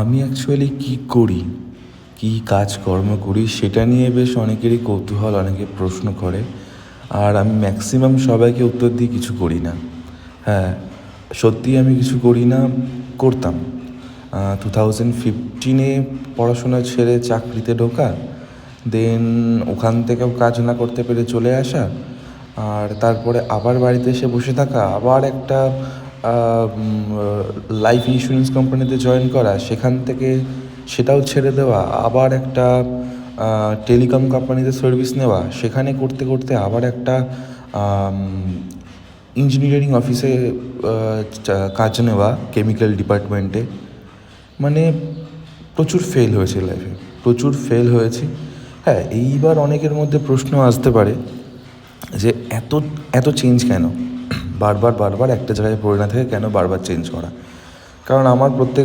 আমি অ্যাকচুয়ালি কী করি, কী কাজকর্ম করি সেটা নিয়ে বেশ অনেকেরই কৌতূহল, অনেকে প্রশ্ন করে। আর আমি ম্যাক্সিমাম সবাইকে উত্তর দিই কিছু করি না। হ্যাঁ, সত্যিই আমি কিছু করি না, করতাম। 2015 পড়াশোনা ছেড়ে চাকরিতে ঢোকা, দেন ওখান থেকেও কাজ না করতে পেরে চলে আসা, আর তারপরে আবার বাড়িতে এসে বসে থাকা, আবার একটা লাইফ ইন্স্যুরেন্স কোম্পানিতে জয়েন করা, সেখান থেকে সেটাও ছেড়ে দেওয়া, আবার একটা টেলিকম কোম্পানিতে সার্ভিস নেওয়া, সেখানে করতে করতে আবার একটা ইঞ্জিনিয়ারিং অফিসে কাজ নেওয়া কেমিক্যাল ডিপার্টমেন্টে। মানে প্রচুর ফেল হয়েছে লাইফে, প্রচুর ফেল হয়েছি। হ্যাঁ, এইবার অনেকের মধ্যে প্রশ্ন আসতে পারে যে এত এত চেঞ্জ কেন, বারবার বারবার একটা জায়গায় পড়ে না থেকে কেন বারবার চেঞ্জ করা? কারণ আমার প্রত্যেকবার